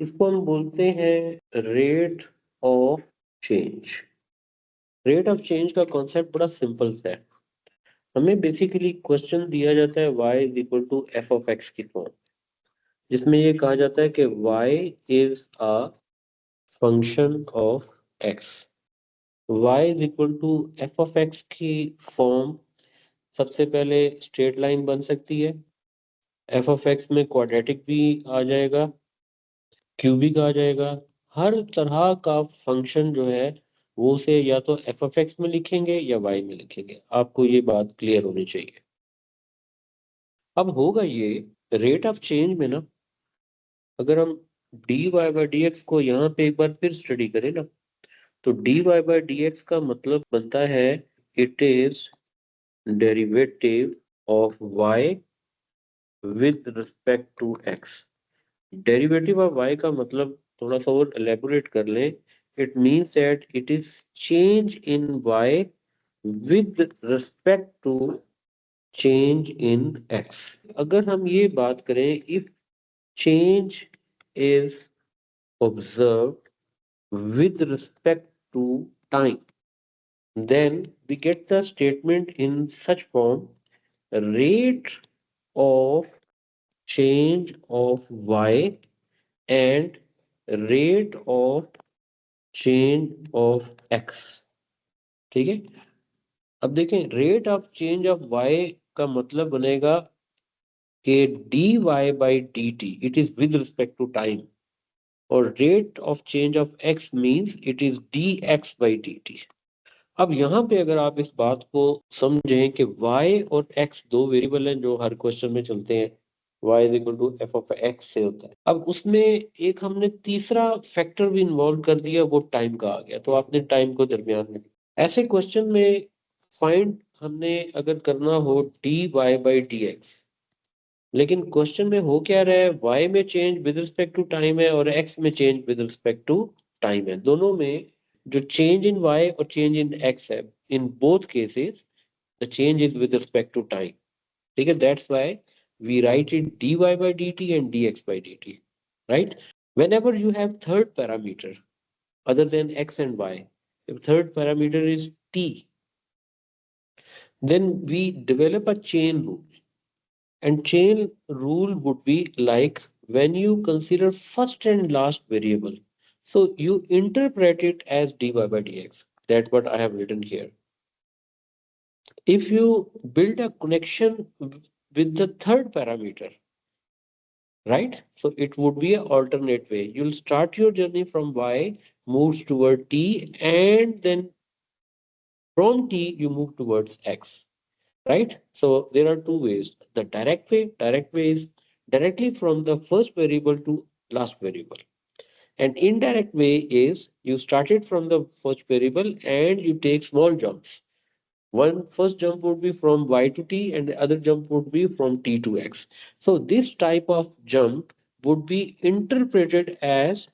इसको हम बोलते हैं rate of change. Rate of change का कॉन्सेप्ट बड़ा सिंपल सा है। हमें बेसिकली क्वेश्चन दिया जाता है y is equal to f of x की फॉर्म, जिसमें ये कहा जाता है कि y is a function of x। y is equal to f of x की फॉर्म सबसे पहले स्ट्रेट लाइन बन सकती है। एफ ऑफ एक्स में क्वाड्रेटिक भी आ जाएगा, क्यूबिक आ जाएगा। हर तरह का फंक्शन जो है वो उसे या तो एफ ऑफ एक्स में लिखेंगे या वाई में लिखेंगे। आपको ये बात क्लियर होनी चाहिए। अब होगा ये रेट ऑफ चेंज में ना, अगर हम d Y by d x को यहाँ पे एक बार फिर स्टडी करें ना, तो d Y by d x का मतलब बनता है it is derivative of y with respect to x. Derivative of y का मतलब थोड़ा सा और एलेबोरेट कर लें। It means that it is change in y with respect to change in x। अगर हम ये बात करें, if change is observed with respect to time, then we get the statement in such form: rate of change of y and rate of change of X. ठीक है, अब देखें rate of change of Y का मतलब बनेगा कि D Y by D T it is with respect to time, और rate of change of X means it is D X by D T. अब यहाँ पे अगर आप इस बात को समझें कि y और x दो वेरिएबल हैं जो हर क्वेश्चन में चलते हैं, y is equal to f of x से होता है। अब उसमें एक हमने तीसरा फैक्टर भी इन्वॉल्व कर दिया, वो टाइम का आ गया, तो आपने टाइम को दरमियान में ऐसे क्वेश्चन में फाइंड हमने अगर करना हो d Y by d x, लेकिन क्वेश्चन में हो क्या रहा है, y में change with respect to time है और x में change with respect to time है। दोनों में जो चेंज इन y और चेंज इन x है, in both cases the change is with respect to time. ठीक है, that's why we write it dy by dt and dx by dt, right? Whenever you have third parameter other than x and y, if third parameter is t, then we develop a chain rule. And chain rule would be like when you consider first and last variable. So you interpret it as dy by dx. That's what I have written here. If you build a connection with the third parameter, right? So it would be an alternate way. You'll start your journey from y, moves toward t, and then from t you move towards x. Right? So there are two ways. The direct way is directly from the first variable to last variable. And indirect way is you started from the first variable and you take small jumps. One first jump would be from y to t and the other jump would be from t to x. So this type of jump would be interpreted as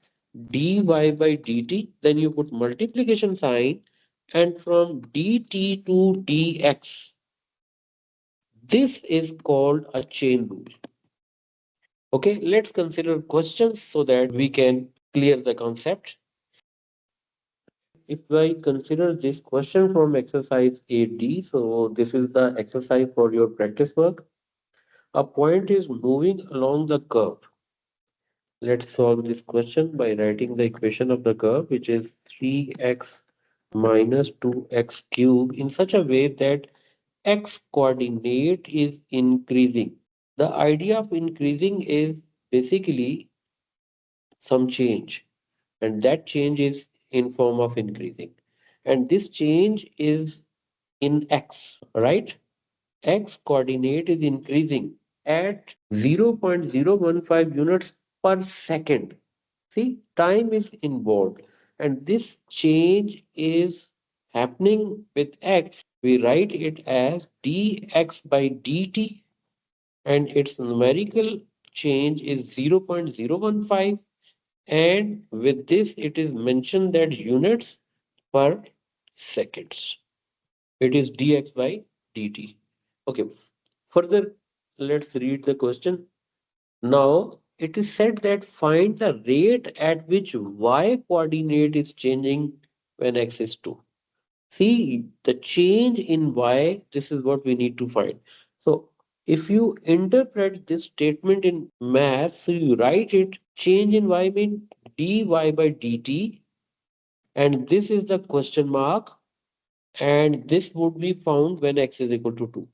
dy by dt. Then you put multiplication sign, and from dt to dx, this is called a chain rule. Okay, let's consider questions so that we can clear the concept. If I consider this question from exercise 8D, so this is the exercise for your practice work. A point is moving along the curve. Let's solve this question by writing the equation of the curve, which is 3x minus 2x cube, in such a way that x coordinate is increasing. The idea of increasing is basically some change, and that change is in form of increasing. And this change is in x, right? X coordinate is increasing at 0.015 units per second. See, time is involved, and this change is happening with x. We write it as dx by dt, and its numerical change is 0.015, and with this it is mentioned that units per seconds. It is dx by dt. Okay, further let's read the question. Now it is said that find the rate at which y coordinate is changing when x is 2. See, the change in y, this is what we need to find. So if you interpret this statement in math, so you write it, change in y means dy by dt, and this is the question mark, and this would be found when x is equal to 2.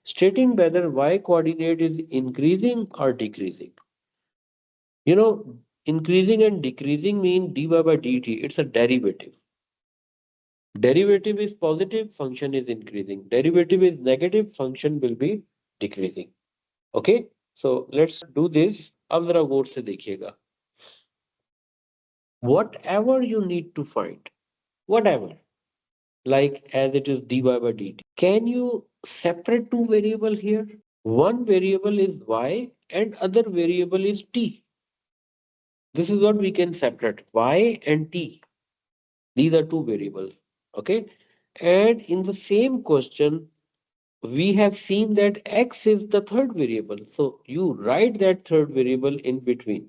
Stating whether y coordinate is increasing or decreasing. You know, increasing and decreasing mean dy by dt, it's a derivative. Derivative is positive, function is increasing. Derivative is negative, function will be decreasing. Okay, so let's do this. अब जरा गौर से देखिएगा. Whatever you need to find, whatever, like as it is dy by dt, can you separate two variable here? One variable is y and other variable is t. This is what we can separate, y and t. These are two variables. Okay, and in the same question, we have seen that x is the third variable. So you write that third variable in between.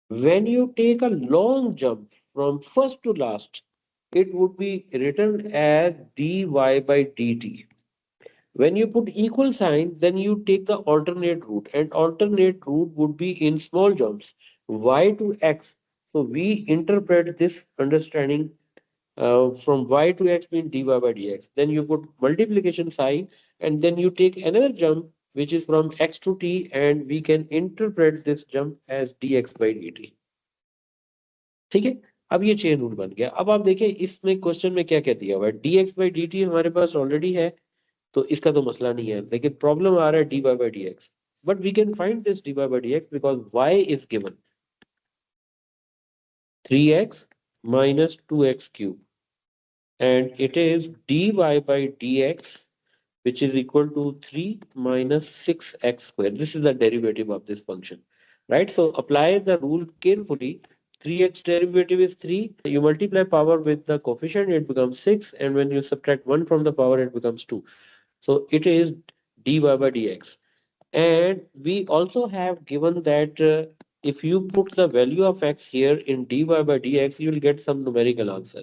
When you take a long jump from first to last, it would be written as dy by dt. When you put equal sign, then you take the alternate route, and alternate route would be in small jumps, y to x. So we interpret this understanding from y to x means dy by dx. Then you put multiplication sign and then you take another jump which is from x to t, and we can interpret this jump as dx by dt. ठीक है, अब ये chain rule बन गया. अब आप देखें इसमें क्वेश्चन में क्या क्या दिया हुआ है. dx by dt हमारे पास ऑलरेडी है, तो इसका तो मसला नहीं है, लेकिन प्रॉब्लम आ रहा है dy by dx. But we can find this dy by dx because y is given 3x minus 2x cube, and it is dy by dx which is equal to 3 minus 6x square. This is the derivative of this function, right? So apply the rule carefully. 3x derivative is 3. You multiply power with the coefficient, it becomes 6. And when you subtract 1 from the power, it becomes 2. So it is dy by dx. And we also have given that if you put the value of x here in dy by dx, you will get some numerical answer.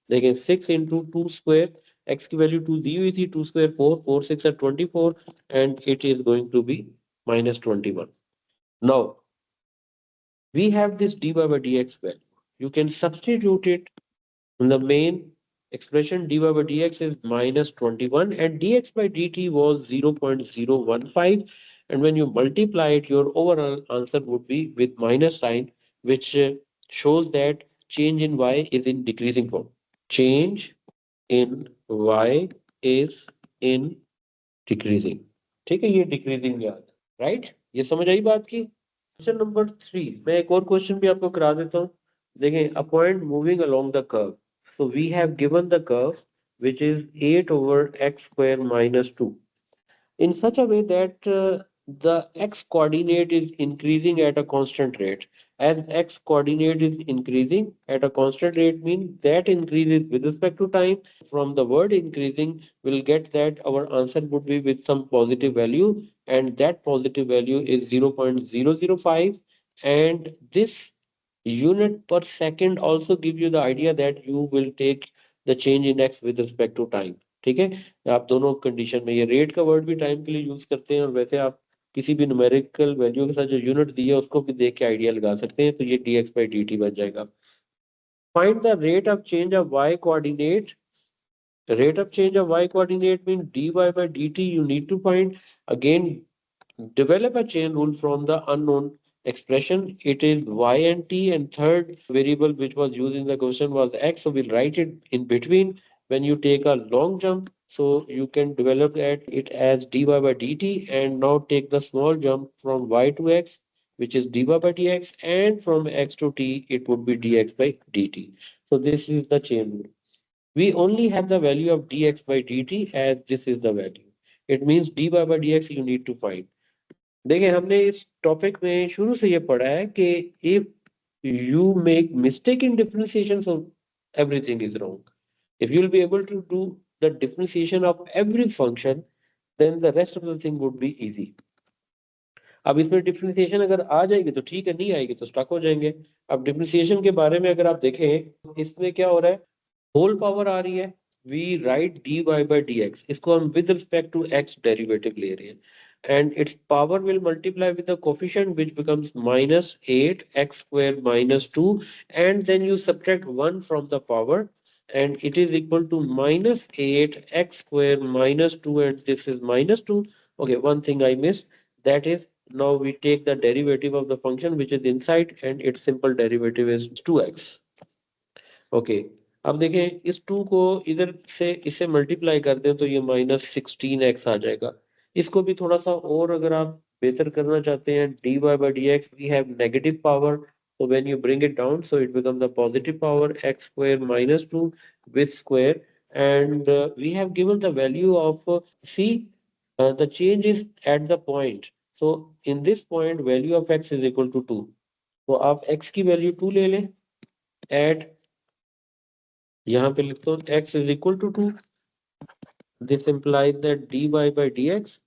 Like 6 into 2 square, x की value 2 दी हुई थी, 2 square 4, 4 6 are 24, and it is going to be minus 21. Now, we have this dy by dx value. You can substitute it in the main expression. Dy by dx is minus 21 and dx by dt was 0.015, and when you multiply it, your overall answer would be with minus sign, which shows that change in y is in decreasing form. Change in y is in decreasing. ठीक है, ये decreasing याद, right? ये समझ आई बात की. Question number 3, मैं एक और क्वेश्चन भी आपको करा देता हूँ. देखें, a point moving along the curve. So we have given the curve which is 8 over x square minus 2 in such a way that the x coordinate is increasing at a constant rate. As x coordinate is increasing at a constant rate means that increases with respect to time. From the word increasing, we'll get that our answer would be with some positive value, and that positive value is 0.005. And this unit per second also give you the idea that you will take the change in x with respect to time. ठीक है, आप दोनों condition में, ये rate का word भी time के लिए यूज करते हैं, और वैसे आप किसी भी न्यूमेरिकल वैल्यू के साथ जो यूनिट दी है उसको भी देख के आइडिया लगा सकते हैं. तो ये dx by dt बन जाएगा. Find the rate of change of y coordinate. Rate of change of y coordinate means dy by dt. You need to find again, develop a chain rule from the unknown expression. It is y and t, and third variable which was used in the question was x, so we'll write it in between. When you take a long jump, so you can develop it as dy by dt, and now take the small jump from y to x, which is dy by dx, and from x to t it would be dx by dt. So this is the chain rule. We only have the value of dx by dt, as this is the value. It means dy by dx you need to find. देखिए, हमने इस topic में शुरू से ये पढ़ा है कि if you make mistake in differentiation, so everything is wrong. If you will be able to do the differentiation of every function, then the rest of the thing would be easy. अब इसमें differentiation अगर आ जाएगी तो ठीक है, नहीं आएगी तो स्टक हो जाएंगे। अब डिफ्रेंसिएशन के बारे में अगर आप देखें, इसमें क्या हो रहा है, होल पावर आ रही है, we write dy by dx, इसको हम with respect to x derivative ले रहे हैं, and its power will multiply with the coefficient which becomes minus 8 x square minus 2, and then you subtract 1 from the power, and it is equal to minus 8 x square minus 2, and this is minus 2. Okay, one thing I missed, that is, now we take the derivative of the function which is inside, and its simple derivative is 2x. Okay, अब देखें इस to को इधर से इससे multiply कर दें तो ये -16x आ जाएगा। इसको भी थोड़ा सा और अगर आप बेहतर करना चाहते हैं, dy by dx we have negative power, so when you bring it down so it becomes the positive power x square minus 2 with square, and we have given the value of c, the change is at the point, so in this point value of x is equal to 2, तो आप x की value 2 ले लें, eight, यहाँ पे लिखता हूँ x is equal to 2. This implies that dy by dx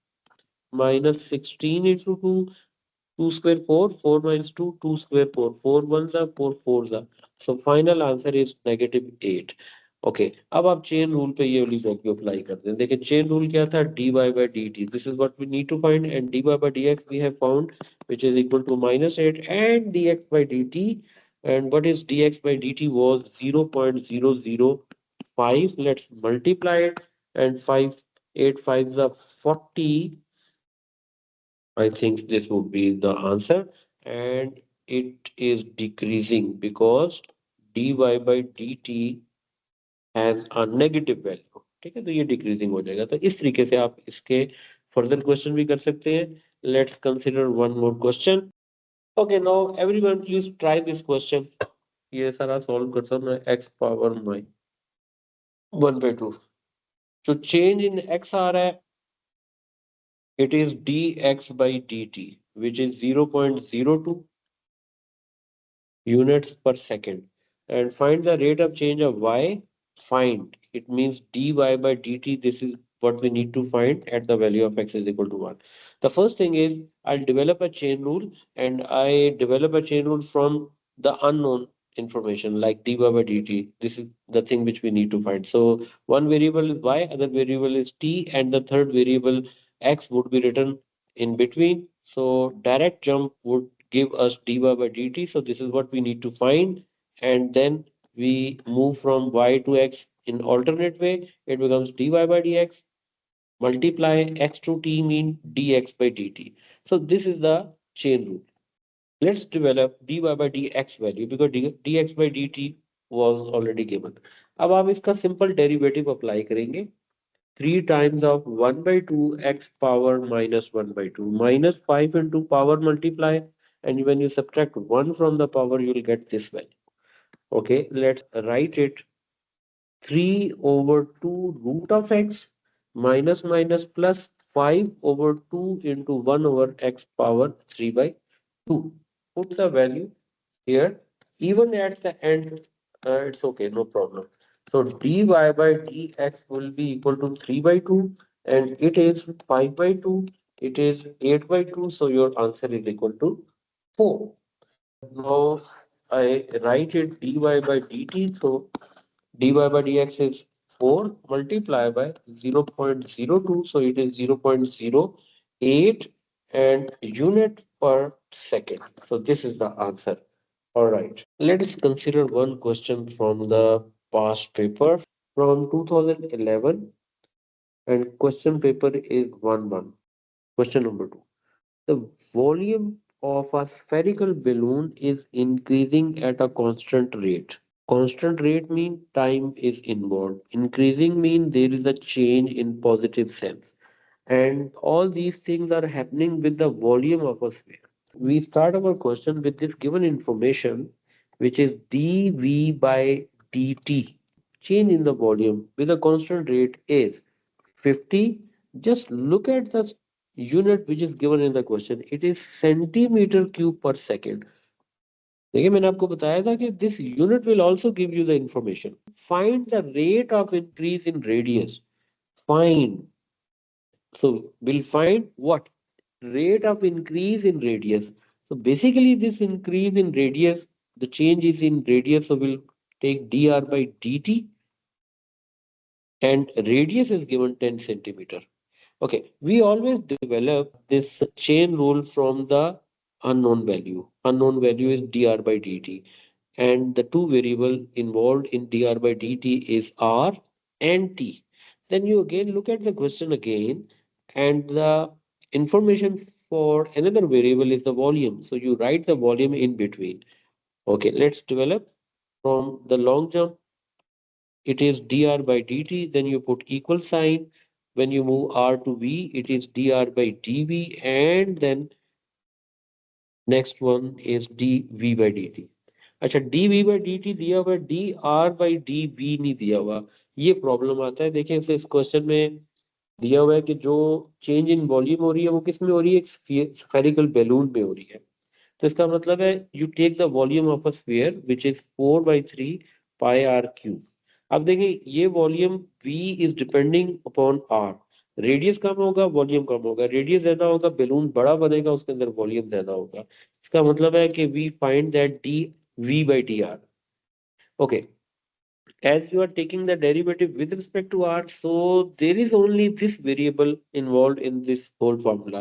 minus 16 into 2, 2 square 4, 4 minus 2, 2 square 4, 4 ones are 4 fours are. So final answer is -8. Okay, अब आप चेन रूल पे ये वाली वैल्यू अप्लाई करते हैं। देखिए चेन रूल क्या था, dy by dt, this is what we need to find, and dy by dx we have found, which is equal to -8, and dx by dt, and what is dx by dt was 0.005. Let's multiply it, and 5 8 5 are 40. I think this would be the answer, and it is decreasing because dy by dt has a negative value. ठीक है, तो ये decreasing हो जाएगा। तो इस तरीके से आप इसके फर्दर क्वेश्चन भी कर सकते हैं। Let's consider one more question. Okay, now everyone please try this question. ये सारा सॉल्व करता हूँ मैं, x पावर माइ 1/2, जो चेंज इन x आ रहा है, it is dx by dt, which is 0.02 units per second, and find the rate of change of y. Find, it means dy by dt, this is what we need to find at the value of x is equal to 1. The first thing is, I'll develop a chain rule, and I develop a chain rule from the unknown information like dy by dt. This is the thing which we need to find. So one variable is y, other variable is t, and the third variable x would be written in between. So direct jump would give us dy by dt. So this is what we need to find. And then we move from y to x in alternate way. It becomes dy by dx. Multiply x to t mean dx by dt. So this is the chain rule. Let's develop dy by dx value because dx by dt was already given. अब आप इसका simple derivative apply करेंगे, 3 times of 1 by 2 x power minus 1 by 2 minus 5 into power multiply, and when you subtract 1 from the power you will get this value. Okay, let's write it, 3 over 2 root of x minus minus plus 5 over 2 into 1 over x power 3 by 2. Put the value here, even at the end, it's okay, no problem. So dy by dx will be equal to 3 by 2, and it is 5 by 2, it is 8 by 2, so your answer is equal to 4. Now I write it dy by dt, so dy by dx is 4 multiplied by 0.02, so it is 0.08 and unit per second. So this is the answer. All right, let us consider one question from the past paper from 2011, and question paper is 1-1. Question number 2. The volume of a spherical balloon is increasing at a constant rate. Constant rate mean time is involved. Increasing mean there is a change in positive sense. And all these things are happening with the volume of a sphere. We start our question with this given information, which is dv by dt. Change in the volume with a constant rate is 50. Just look at the unit which is given in the question. It is centimeter cube per second. देखिए मैंने आपको बताया था कि this unit will also give you the information. Find the rate of increase in radius. Find. So we'll find what? rate of increase in radius. So basically this increase in radius, the change is in radius, so we'll take dr by dt, and radius is given 10 centimeter. Okay, we always develop this chain rule from the unknown value. Unknown value is dr by dt, and the two variable involved in dr by dt is r and t. Then you again look at the question again, and the information for another variable is the volume. So you write the volume in between. Okay, let's develop from the long jump. It is dr by dt, then you put equal sign. When you move r to v, it is dr by dv, and then next one is dv by dt. अच्छा dv by dt दिया हुआ है, dr by dv नहीं दिया हुआ। ये problem आता है। देखें इस क्वेश्चन में दिया हुआ है कि जो चेंज इन वॉल्यूम हो रही है वो किस में हो रही है, एक स्फेरिकल बैलून में हो रही है। तो इसका मतलब है you take the volume of a sphere which is 4/3 pi R cube. अब देखिए ये volume v is depending upon r। Radius कम होगा वॉल्यूम कम होगा, रेडियस ज्यादा होगा बैलून बड़ा बनेगा, उसके अंदर वॉल्यूम ज्यादा होगा। इसका मतलब है कि we find that d v by dr। Okay, as you are taking the derivative with respect to r, so there is only this variable involved in this whole formula.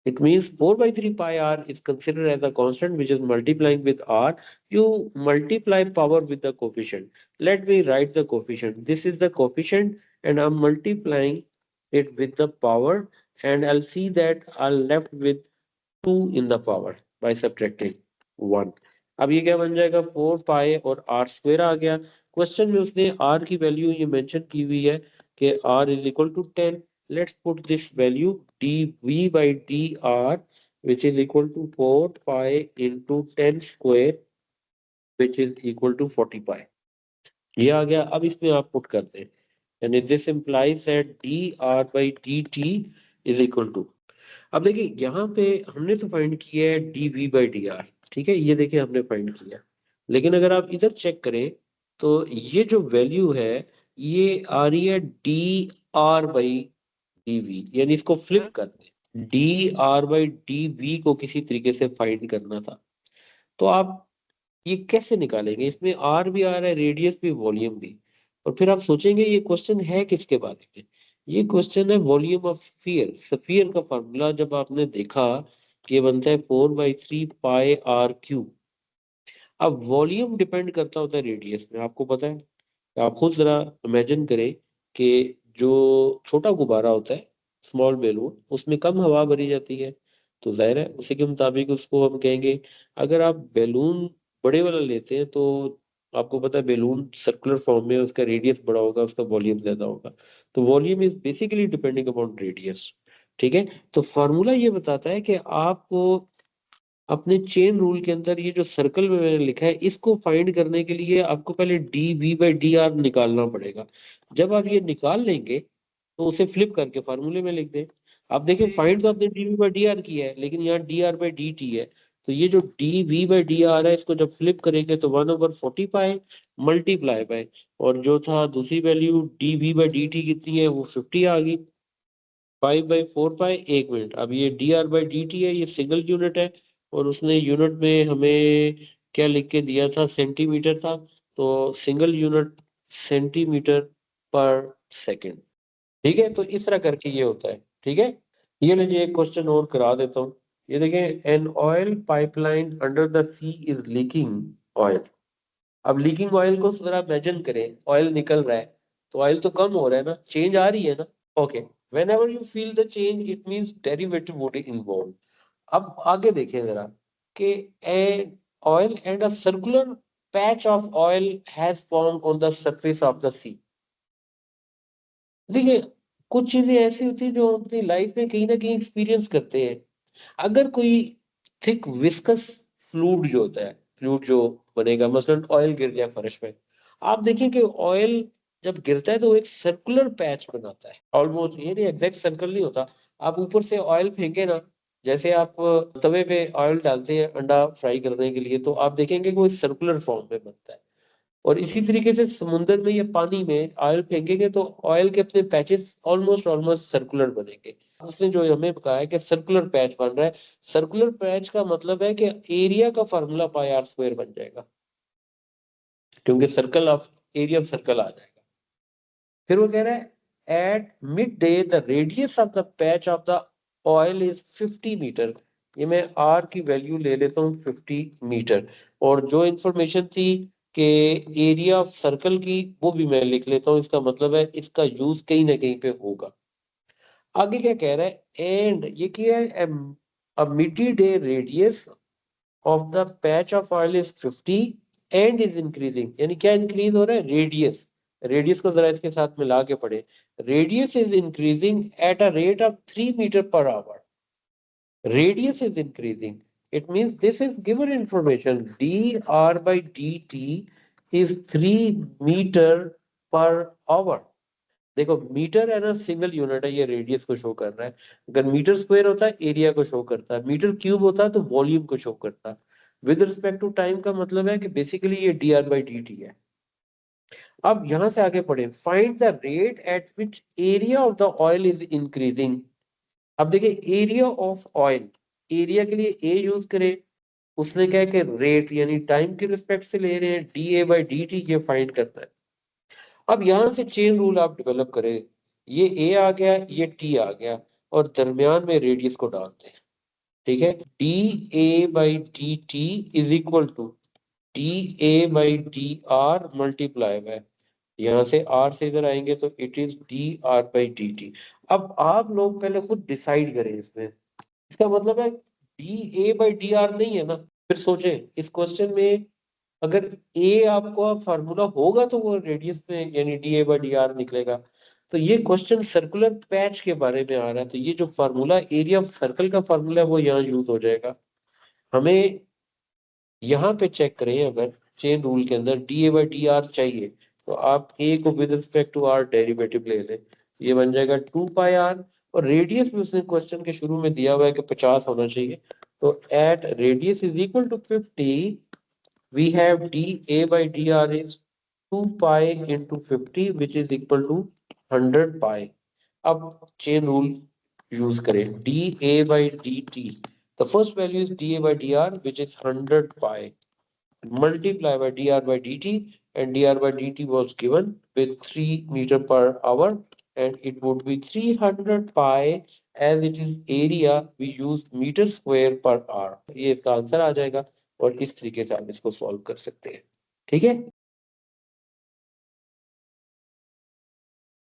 It means 4 by 3 pi r is considered as a constant which is multiplying with r. You multiply power with the coefficient. Let me write the coefficient. This is the coefficient and I'm multiplying it with the power, and I'll see that I'll left with 2 in the power by subtracting 1। अब ये क्या बन जाएगा, 4 पाई और r square आ गया। Question में उसने r की वैल्यू ये मेंशन की हुई है कि r is equal to 10। Let's put this value dv by dr which is equal to 4 pi into 10 square which is equal to 40 pi। ये आ गया। अब इसमें आप पुट कर दें, यानी this implies that dr by dt is equal to, अब देखिए यहाँ पे हमने तो फाइंड किया है dv by dr, ठीक है, ये देखिए हमने फाइंड किया। लेकिन अगर आप इधर चेक करें तो ये जो वैल्यू है ये आ रही है d r by d v, यानी इसको फ्लिप कर दें, d r by d v को किसी तरीके से फाइंड करना था। तो आप ये कैसे निकालेंगे, इसमें आर भी आ रहा है, रेडियस भी, वॉल्यूम भी। और फिर आप सोचेंगे ये क्वेश्चन है किसके बारे में, ये क्वेश्चन है वॉल्यूम ऑफ स्फीयर। स्फीयर का फॉर्मूला जब आपने देखा कि ये बनता है 4/3 पाई आर क्यूब। अब वॉल्यूम डिपेंड करता होता है रेडियस में, आपको पता है। आप खुद जरा इमेजिन करें कि जो छोटा गुब्बारा होता है, स्मॉल बैलून, उसमें कम हवा भरी जाती है, तो जाहिर है उसी के मुताबिक उसको हम कहेंगे। अगर आप बैलून बड़े वाला लेते हैं तो आपको पता है बैलून सर्कुलर फॉर्म में, उसका रेडियस बड़ा होगा, उसका वॉल्यूम ज्यादा होगा। तो volume is basically depending upon radius. ठीक है, तो फॉर्मूला ये बताता है कि आपको अपने चेन रूल के अंदर ये जो सर्कल में मैंने लिखा है इसको फाइंड करने के लिए आपको पहले d v by d r निकालना पड़ेगा। जब आप ये निकाल लेंगे तो उसे फ्लिप करके फार्मूले में लिख दें। आप देखिए फाइंड तो आपने d v by d r किया है, लेकिन यहाँ d r by D t है। तो ये जो d v by d r है इसको जब फ्लिप करेंगे तो 1/40 पाए मल्टीप्लाई बाय, और जो था दूसरी value d v by D t कितनी है वो 50 आ गई, 5/4 पाए। एक मिनट, अब ये D r by D t है, ये सिंगल यूनिट है, और उसने यूनिट में हमें क्या लिख के दिया था, सेंटीमीटर था। तो सिंगल यूनिट सेंटीमीटर पर सेकंड। ठीक है, तो इस तरह करके ये होता है। ठीक है, ये लीजिए एक क्वेश्चन और करा देता हूँ। ये देखें, an oil pipeline under the sea is leaking oil. अब लीकिंग ऑयल को जरा इमेजिन करें, ऑयल निकल रहा है तो ऑयल तो कम हो रहा है ना, चेंज आ रही है ना। Okay, whenever you feel the change it means derivative would involve। अब आगे देखें जरा कि an oil and a circular patch of oil has formed on the surface of the sea। देखिए कुछ चीजें ऐसी होती है जो हम अपनी लाइफ में कहीं ना कहीं एक्सपीरियंस करते हैं। अगर कोई थिक विस्कस फ्लूइड जो होता है, फ्लूइड जो बनेगा, मसलन ऑयल गिर गया फर्श पे, आप देखें कि ऑयल जब गिरता है तो वो एक सर्कुलर पैच बनाता है ऑलमोस्ट, ये नहीं एग्जैक्ट सर्कल नहीं होता। आप ऊपर से ऑयल फेंके ना, जैसे आप तवे पे ऑयल डालते हैं अंडा फ्राई करने के लिए, तो आप देखेंगे कि वो सर्कुलर फॉर्म में बनता है। और इसी तरीके से समुद्र में या पानी में ऑयल फेंकेंगे तो ऑयल के अपने पैचेस ऑलमोस्ट ऑलमोस्ट सर्कुलर बनेंगे। उसने जो हमें बताया कि सर्कुलर पैच बन रहा है, सर्कुलर पैच का मतलब है कि एरिया का फार्मूला पाई आर स्क्वायर बन जाएगा, क्योंकि circle of area of circle आ जाएगा। फिर वो कह रहा है at mid day the radius of the patch of the oil is 50 meter. ये मैं आर की वैल्यू ले लेता हूँ 50 मीटर, और जो इंफॉर्मेशन थी कि एरिया ऑफ सर्कल की वो भी मैं लिख लेता हूँ। इसका मतलब है इसका यूज कहीं ना कहीं पे होगा। आगे क्या कह रहा है, एंड ये क्या है, a midday day radius of the patch of oil is 50 and is increasing। यानी क्या इंक्रीज हो रहा है, रेडियस। रेडियस को जरा इसके साथ मिला के पढ़े, radius is increasing at a rate of 3 meter per hour. radius is increasing, it means this is given information dr by dt is 3 meter per hour। देखो मीटर है ना, सिंगल यूनिट है, ये रेडियस को शो कर रहा है। अगर मीटर स्क्वायर होता है एरिया को शो करता है, मीटर क्यूब होता है तो वॉल्यूम को शो करता है। विद रिस्पेक्ट टू टाइम का मतलब है कि बेसिकली ये D r by D t है। अब यहां से आगे पढ़े, find the rate at which area of the oil is increasing. अब देखिए एरिया ऑफ ऑयल, एरिया के लिए ए यूज करें, उसने क्या है कि रेट यानी टाइम के रिस्पेक्ट से ले रहे हैं, D a by D T ये फाइंड करता है। अब यहां से चेन रूल आप डेवलप करें, ये ए आ गया, ये टी आ गया, और दरमियान में रेडियस को डालते हैं। ठीक है, d a by D t is equal to d a by d r multiply by, यहां से आर से इधर आएंगे तो it is d r by D T. अब आप लोग पहले खुद डिसाइड करें इसमें, इसका मतलब है d a by d are नहीं है ना। फिर सोचें इस क्वेश्चन में, अगर ए आपको फार्मूला होगा तो वो रेडियस में यानी D a by d are निकलेगा। तो ये क्वेश्चन सर्कुलर पैच के बारे में आ रहा है, तो ये जो फार्मूला एरिया ऑफ सर्कल का फार्मूला है वो यहाँ यूज हो जाएगा। हमें यहाँ पे चेक करें, अगर चेन रूल के अंदर d a by d r चाहिए तो आप ए को with respect to r derivative ले लें, ये बन जाएगा 2 पाई आर, और रेडियस भी उसने क्वेश्चन के शुरू में दिया हुआ है कि 50 होना चाहिए। तो at radius is equal to 50, we have dA by dr is 2 pi into 50 which is equal to 100 pi। अब चेन रूल यूज करें, dA by dt, the first value is dA by dr which is 100 pi, multiply by dr by dt, and dr by dt was given with 3 meter per hour, and it would be 300 pi, as it is area we use meter square per hour। ये इसका answer आ जाएगा, और इस तरीके से आप इसको solve कर सकते हैं। ठीक है।